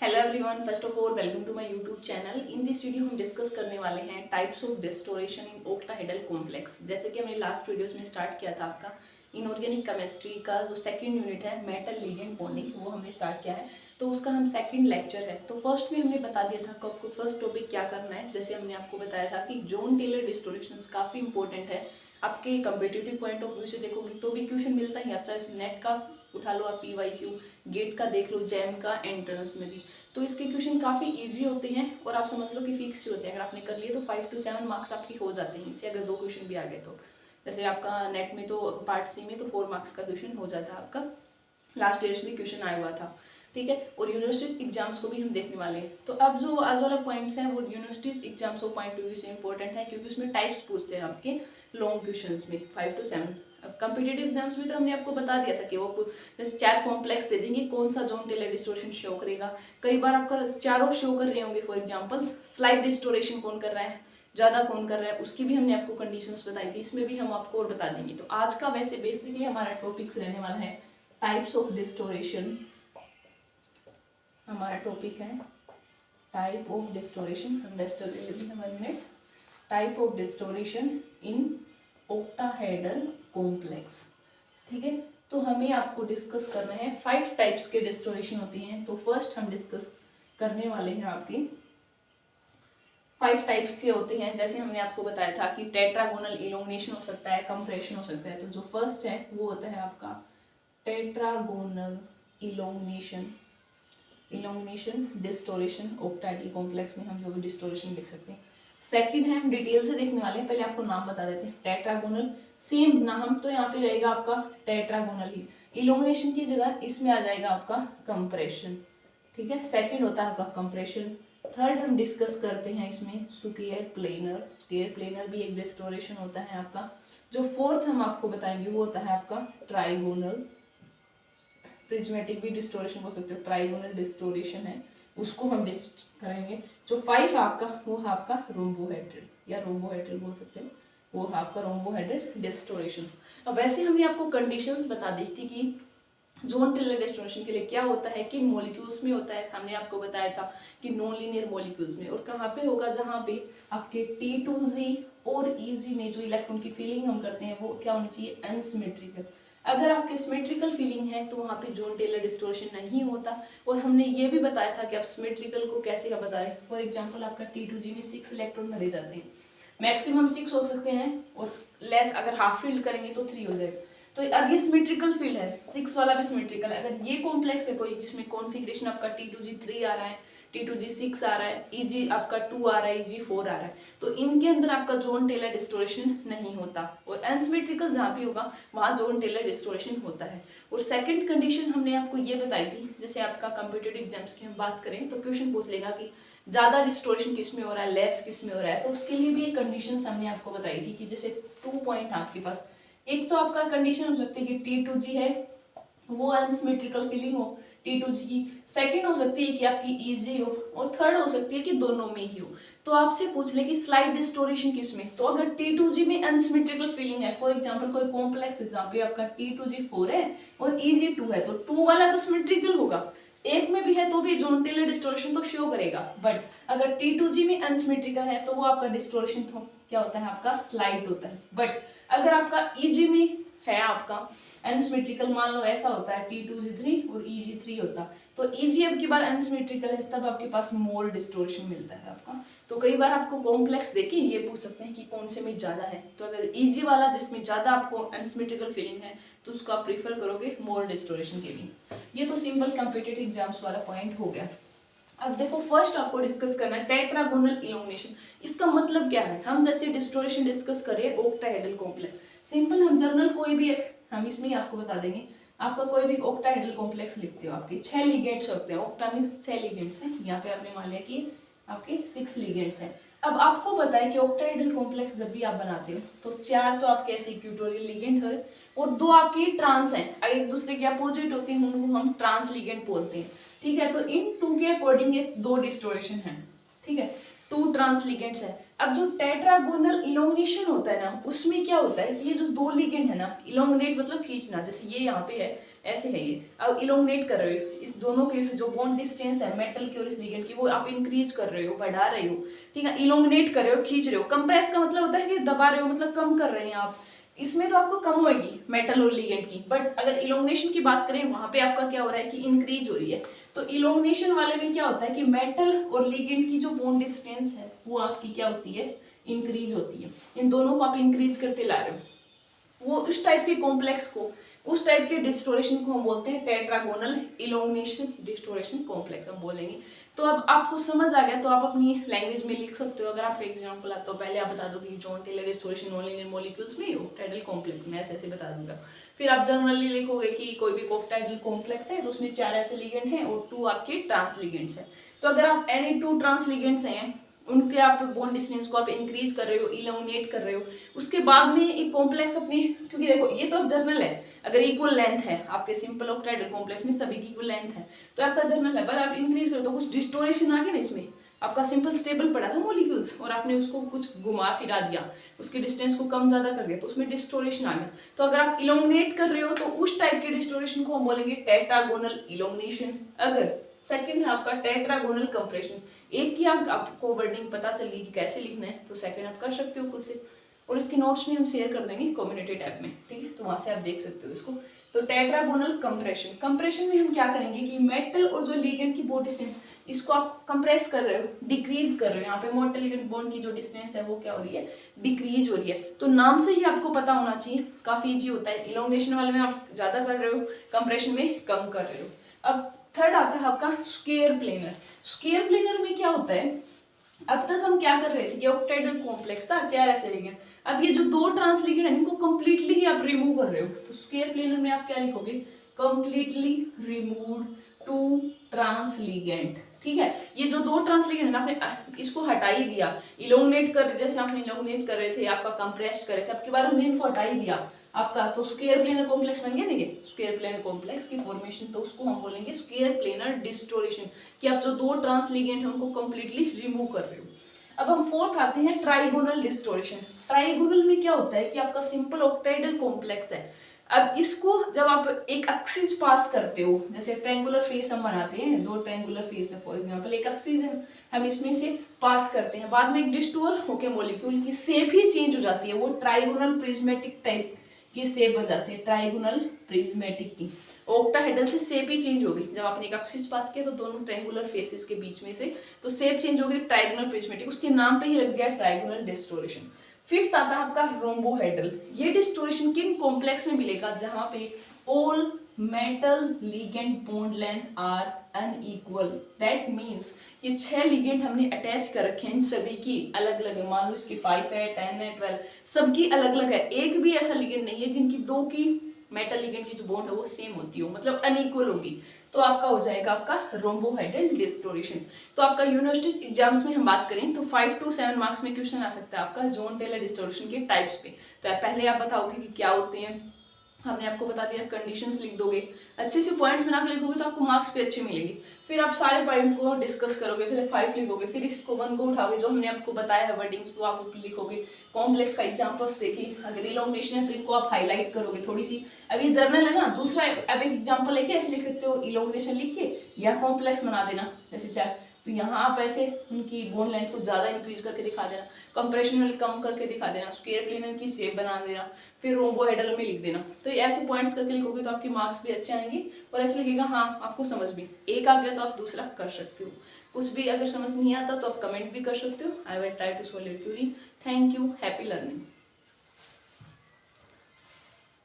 Hello everyone, first of all welcome to my YouTube channel. In this video हम discuss करने वाले हैं types of distortion in octahedral complex. जैसे कि हमने लास्ट वीडियोस में स्टार्ट किया था आपका इनऑर्गेनिक केमिस्ट्री का जो सेकंड यूनिट है मेटल लिगेंड बॉन्डिंग, वो हमने स्टार्ट किया है। तो उसका हम सेकंड लेक्चर है। तो फर्स्ट में हमने बता दिया था कि आपको फर्स्ट टॉपिक क्या करना है। जैसे हमने आपको बताया था कि जॉन टेलर डिस्टोरेशन काफ़ी इंपॉर्टेंट है आपके कंपिटिटिव पॉइंट ऑफ व्यू से देखोगे तो भी क्वेश्चन मिलता ही। आप चाहे नेट का उठा लो, आप PYQ गेट का देख लो, जैम का, एंट्रेंस में भी। तो इसके क्वेश्चन काफ़ी इजी होते हैं और आप समझ लो कि फिक्स होते हैं। अगर आपने कर लिए तो 5 to 7 मार्क्स आपके हो जाते हैं इससे, अगर 2 क्वेश्चन भी आ गए तो। जैसे आपका नेट में तो पार्ट सी में तो 4 मार्क्स का क्वेश्चन हो जाता है आपका। लास्ट ईयर्स में क्वेश्चन आया हुआ था, ठीक है। और यूनिवर्सिटीज एग्जाम्स को भी हम देखने वाले हैं। तो अब जो आज वाला पॉइंट्स हैं वो यूनिवर्सिटीज एग्जाम्स को पॉइंट ऑफ व्यू से इंपॉर्टेंट है, क्योंकि उसमें टाइप्स पूछते हैं आपके लॉन्ग क्वेश्चंस में 5 to 7। अब कॉम्पिटिटिव एग्जाम्स में तो हमने आपको बता दिया था कि वो जैसे 4 कॉम्प्लेक्स दे देंगे, कौन सा जॉन टेलर डिस्टोरेशन शो करेगा। कई बार आपका चारों शो कर रहे होंगे। फॉर एग्जाम्पल स्लाइड डिस्टोरेशन कौन कर रहा है, ज़्यादा कौन कर रहा है, उसकी भी हमने आपको कंडीशंस बताई थी। इसमें भी हम आपको और बता देंगे। तो आज का वैसे बेसिकली हमारा टॉपिक्स रहने वाला है टाइप्स ऑफ डिस्टोरेशन। हमारा टॉपिक है type of distortion. Type of distortion in octahedral complex, ठीक है। तो हमें आपको डिस्कस करना है 5 टाइप्स के डिस्टोरेशन होती हैं। तो फर्स्ट हम डिस्कस करने वाले हैं आपके 5 टाइप्स के होते हैं। जैसे हमने आपको बताया था कि टेट्रागोनल इलोंगेशन हो सकता है, कंप्रेशन हो सकता है। तो जो फर्स्ट है वो होता है आपका tetragonal elongation distortion. Octahedral complex में हम जो भी डिस्टोरेशन देख सकते हैं। सेकंड है, हम डिटेल से देखने वाले हैं। पहले आपको नाम बता देते हैं। टेट्रागोनल, सेम नाम तो यहाँ पे रहेगा आपका टेट्रागोनल ही। इलोंगेशन की जगह इसमें आ जाएगा आपका कंप्रेशन, ठीक है। सेकंड होता है आपका कंप्रेशन। थर्ड हम डिस्कस करते हैं इसमें स्क्वायर प्लेनर भी एक डिस्टोरेशन होता है आपका। जो फोर्थ हम आपको बताएंगे वो होता है आपका ट्राइगोनल। प्रिज्मेटिक भी डिस्टोरेशन बोल सकते हो, ट्राइगोनल डिस्टोरेशन है, उसको हम करेंगे। जो 5 आपका वो है आपका रोम्बोहेड्रल या रोम्बोहेड्रल बोल सकते हो, वो है आपका रोम्बोहेड्रल डिस्टोरेशन। अब वैसे हमने आपको कंडीशंस बता दी थी कि जोन टेलर डिस्टोरेशन के लिए क्या होता है, कि मॉलिक्यूल्स में होता है। हमने आपको बताया था कि नॉन लीनियर मॉलिक्यूल्स में। और कहाँ पे होगा, जहाँ पे आपके T2Z और EG में जो इलेक्ट्रॉन की फीलिंग हम करते हैं वो क्या होनी चाहिए, अनसिमेट्रिकल। अगर आपके सिमेट्रिकल फीलिंग है तो वहाँ पे जोन टेलर डिस्टोरेशन नहीं होता। और हमने ये भी बताया था कि आप सिमेट्रिकल को कैसे का बताएं। फॉर एग्जांपल आपका T2G में 6 इलेक्ट्रॉन भरे जाते हैं, मैक्सिमम 6 हो सकते हैं, और लेस अगर हाफ फील्ड करेंगे तो 3 हो जाएगा। तो अब ये सिमेट्रिकल फील्ड है, 6 वाला भी सिमेट्रिकल है। अगर ये कॉम्प्लेक्स है कोई जिसमें कॉन्फ़िगरेशन आपका T2G 3 आ रहा है, T2G 6 आ रहा है, EG आपका 2 आ रहा है, EG 4 आ रहा है, तो इनके अंदर आपका जोन टेलर डिस्टोरेशन नहीं होता। और अनसिमेट्रिकल जहाँ भी होगा वहाँ जोन टेलर डिस्टोरेशन होता है। और सेकंड कंडीशन हमने आपको ये बताई थी, जैसे आपका कंप्यूटेटिव एग्जाम्स की हम बात करें तो क्वेश्चन पूछ लेगा कि ज़्यादा डिस्टोरेशन किस में हो रहा है, लेस किस में हो रहा है। तो उसके लिए भी एक कंडीशन हमने आपको बताई थी कि जैसे 2 पॉइंट आपके पास, एक तो आपका कंडीशन हो सकती है कि T2G है वो अनसिमेट्रिकल फीलिंग हो T2G की। सेकंड हो सकती है कि आपकी EG हो, और थर्ड हो सकती है कि दोनों में ही हो। तो आपसे पूछ ले कि स्लाइड डिस्टोरेशन किस में, तो अगर T2G में अनसिमेट्रिकल फीलिंग है, फॉर एग्जांपल कोई कॉम्प्लेक्स एग्जांपल पे आपका T2G 4 है और EG 2 है, तो 2 वाला तो सिमेट्रिकल होगा, एक में भी है तो भी जोन टेलर डिस्टोरेशन तो शो करेगा। बट अगर T2G में अनसिमेट्रिकल है तो वो आपका डिस्टोरेशन तो क्या होता है, आपका स्लाइड होता है। बट अगर आपका EG में है आपका अनसिमेट्रिकल, मान लो ऐसा होता है T2G 3 और EG 3 होता, तो EG अब की बार अनसिमेट्रिकल है, तब आपके पास मोर डिस्टोरेशन मिलता है आपका। तो कई बार आपको कॉम्प्लेक्स देके ये पूछ सकते हैं कि कौन से में ज्यादा है, तो अगर EG वाला जिसमें ज्यादा आपको अनसिमेट्रिकल फीलिंग है तो उसको आप प्रीफर करोगे मोर डिस्टोरेशन के लिए। ये तो सिंपल कॉम्पिटिटिव एग्जाम्स वाला पॉइंट हो गया। अब देखो फर्स्ट आपको डिस्कस करना है टेट्रागोनल इलोंगेशन। इसका मतलब क्या है, हम जैसे डिस्टोरेशन डिस्कस करें ओक्टाहेड्रल कॉम्प्लेक्स, सिंपल हम जर्नल कोई भी एक हम इसमें ही आपको बता देंगे। आपका कोई भी ओक्टाहेड्रल कॉम्प्लेक्स लिखते हो, आपके 6 लिगेंड्स होते हैं। ओक्टा में 6 लिगेंड्स हैं, यहाँ पे आपने मान लिया कि आपके 6 लिगेंड्स हैं। अब आपको पता है कि ऑक्टाहेड्रल कॉम्प्लेक्स जब भी आप बनाते हो तो 4 तो आपके ऐसे इक्विटोरियल लिगेंड है और 2 आपके ट्रांस हैं, एक दूसरे के अपोजिट होते हैं, उनको हम ट्रांस लिगेंड बोलते हैं, ठीक है। तो इन 2 के अकॉर्डिंग ये 2 डिस्टोरेशन है, ठीक है, 2 ट्रांस लिगेंड्स है। अब जो टेट्रागोनल इलोंगेशन होता है ना, उसमें क्या होता है कि ये जो 2 लिगेंड है ना, इलोंगेट मतलब खींचना, जैसे ये यहाँ पे है ऐसे है ये। अब इलोंगनेट कर रहे हो, इस दोनों के जो बॉन्ड डिस्टेंस है मेटल की और इस लिगेंड की, वो आप इंक्रीज कर रहे हो, बढ़ा रहे हो, ठीक है। इलोंगनेट कर रहे हो, खींच रहे हो। कंप्रेस का मतलब होता है कि दबा रहे हो, मतलब कम कर रहे हैं आप। इसमें तो आपको कम होगी मेटल और लिगेंड की, बट अगर इलोंगनेशन की बात करें वहां पे आपका क्या हो रहा है कि इंक्रीज हो रही है। तो इलोंगनेशन वाले में क्या होता है कि मेटल और लिगेंड की जो बॉन्ड डिस्टेंस है वो आपकी क्या होती है, इंक्रीज होती है। इन दोनों को आप इंक्रीज करते ला रहे हो। वो उस टाइप के कॉम्प्लेक्स को, उस टाइप के डिस्टोरेशन को हम बोलते हैं टेट्रागोनल इलोंगनेशन डिस्टोरेशन कॉम्प्लेक्स हम बोलेंगे। तो अब आपको समझ आ गया, तो आप अपनी लैंग्वेज में लिख सकते हो। अगर आप एग्जांपल आता तो पहले आप बता दो कि John Taylor distortion nonlinear molecules में ऑक्टाइडल कॉम्प्लेक्स में ऐसे बता दूंगा। फिर आप जनरली लिखोगे कि कोई भी ऑक्टाइडल कॉम्प्लेक्स है तो उसमें 4 ऐसे लिगेंड हैं और 2 आपके ट्रांस लिगेंड्स हैं। तो अगर आप एनी 2 ट्रांस लिगेंड्स हैं, उनके आप बॉन्ड डिस्टेंस को आप इंक्रीज कर रहे हो, इलोंगनेट कर रहे हो, उसके बाद में एक कॉम्प्लेक्स अपनी, क्योंकि देखो ये तो अब जर्नल है, अगर इक्वल लेंथ है आपके सिंपल ऑक्टाइडल कॉम्प्लेक्स में सभी की इक्वल लेंथ है तो आपका जर्नल है, पर आप इंक्रीज करो तो कुछ डिस्टोरेशन आ गया ना इसमें। आपका सिंपल स्टेबल पड़ा था मॉलिक्यूल्स और आपने उसको कुछ घुमा फिरा दिया, उसके डिस्टेंस को कम ज्यादा कर दिया, तो उसमें डिस्टोरेशन आ गया। तो अगर आप इलोंगनेट कर रहे हो तो उस टाइप के डिस्टोरेशन को हम बोलेंगे टेट्रागोनल इलोंगनेशन। अगर सेकंड है आपका टेट्रागोनल कंप्रेशन, एक की आपको वर्डिंग पता चल गई कि कैसे लिखना है, तो सेकंड आप कर सकते हो खुद से, और इसके नोट्स में हम शेयर कर देंगे कम्युनिटी टैब में, ठीक है, तो वहां से आप देख सकते हो इसको। तो टेट्रागोनल कंप्रेशन, कंप्रेशन में हम क्या करेंगे कि मेटल और जो लिगेंड की बॉन्ड डिस्टेंस, इसको आप कंप्रेस कर रहे हो, डिक्रीज कर रहे हो। यहाँ पे मेटल लिगेंड बॉन्ड की जो डिस्टेंस है वो क्या हो रही है, डिक्रीज हो रही है। तो नाम से ही आपको पता होना चाहिए, काफी इजी होता है। इलोंगनेशन वाले में आप ज्यादा कर रहे हो, कंप्रेशन में कम कर रहे हो। अब थर्ड आता है आपका स्क्वायर प्लेनर। स्क्वायर प्लेनर में क्या होता है, अब तक हम क्या कर रहे थे कि ऑक्टाइडल कॉम्प्लेक्स था, 4 ऐसे लिगेंड, अब ये जो 2 ट्रांस लिगेंड है इनको कंप्लीटली ही आप रिमूव कर रहे हो। तो स्क्वायर प्लेनर में आप क्या लिखोगे, कंप्लीटली रिमूव्ड 2 ट्रांस लिगेंड, ठीक है। ये जो 2 ट्रांस लिगेंड आपने इसको हटा ही दिया, इलोंगनेट कर, जैसे आपने इलोंगनेट कर रहे थे, आपका कंप्रेस कर रहे थे, आपके बाद हमने इनको हटा ही दिया आपका, तो स्क्वायर प्लेनर कॉम्प्लेक्स बन गया ना ये स्क्वायर प्लेनर कॉम्प्लेक्स की फॉर्मेशन। तो उसको हम बोलेंगे स्क्वायर प्लेनर डिस्टोरेशन, कि आप जो 2 ट्रांस लिगेंड है उनको कंप्लीटली रिमूव कर रहे हो। अब हम फोर्थ आते हैं ट्राइगोनल डिस्टोरेशन। ट्राइगोनल में क्या होता है कि आपका सिंपल ऑक्टाइडल कॉम्प्लेक्स है, अब इसको जब आप एक एक्सिस पास करते हो, जैसे ट्रायंगुलर फेस हम बनाते हैं, 2 ट्रायंगुलर फेस है फॉर एग्जांपल, एक एक्सिस है, हम इसमें से पास करते हैं, बाद में एक डिस्टोर होके मॉलिक्यूल की शेप ही चेंज हो जाती है, वो ट्राइगोनल प्रिज्मेटिक टाइप की शेप बन जाती है, ट्राइगोनल प्रिज्मेटिक की। ऑक्टाहेड्रल से शेप ही चेंज होगी, जब आपने एक एक्सिस पास किया तो दोनों ट्रायंगुलर फेसेस के बीच में से तो शेप चेंज होगी, ट्राइगोनल प्रिज्मेटिक, उसके नाम पे ही लग गया ट्राइगोनल डिस्टोरेशन। फिफ्थ आता है आपका रोम्बोहेड्रल। ये डिस्टोरेशन किन कॉम्प्लेक्स में मिलेगा, जहां पे all metal ligand bond length are unequal, that means ये 6 लिगेंड हमने अटैच कर रखे हैं, इन सभी की अलग अलग है, मान लो इसकी 5 है, 10 है, 12, सबकी अलग अलग है, एक भी ऐसा लिगेंड नहीं है जिनकी 2 की मेटल लिगेंड की जो बॉन्ड है वो सेम होती हो, मतलब अनइक्वल होगी, तो आपका हो जाएगा आपका रोम्बोहेड्रल डिस्टोरेशन। तो आपका यूनिवर्सिटी एग्जाम्स में हम बात करें तो 5 to 7 मार्क्स में क्वेश्चन आ सकता है आपका जॉन टेलर डिस्टोरेशन के टाइप्स पे। तो पहले आप बताओगे कि क्या होते हैं, हमने आपको बता दिया, कंडीशंस लिख दोगे, अच्छे से पॉइंट्स बना के लिखोगे तो आपको मार्क्स भी अच्छे मिलेंगे। फिर आप सारे पॉइंट को डिस्कस करोगे, फिर 5 लिखोगे, फिर इसको 1 को उठाओगे, जो हमने आपको बताया है वर्डिंग्स वो आप लिखोगे, कॉम्प्लेक्स का एग्जांपल्स देखिए, अगर इलोंगनेशन है तो इनको आप हाईलाइट करोगे थोड़ी सी। अब ये जर्नल है ना, दूसरा अब एक एग्जांपल लेके ऐसे लिख सकते हो, इलोंगनेशन लिख के या कॉम्प्लेक्स बना देना जैसे 4, तो यहाँ आप ऐसे उनकी बोन लेंथ को ज्यादा इंक्रीज करके दिखा देना, कंप्रेशन में कम करके दिखा देना, स्क्वायर प्लेनर की शेप बना देना, फिर रोम्बोहेड्रल में लिख देना। तो ऐसे पॉइंट्स करके लिखोगे तो आपके मार्क्स भी अच्छे आएंगे और ऐसे लगेगा हाँ आपको समझ में एक आ गया तो आप दूसरा कर सकते हो। कुछ भी अगर समझ नहीं आता तो आप कमेंट भी कर सकते हो। I will try to solve your query. Thank you, happy learning.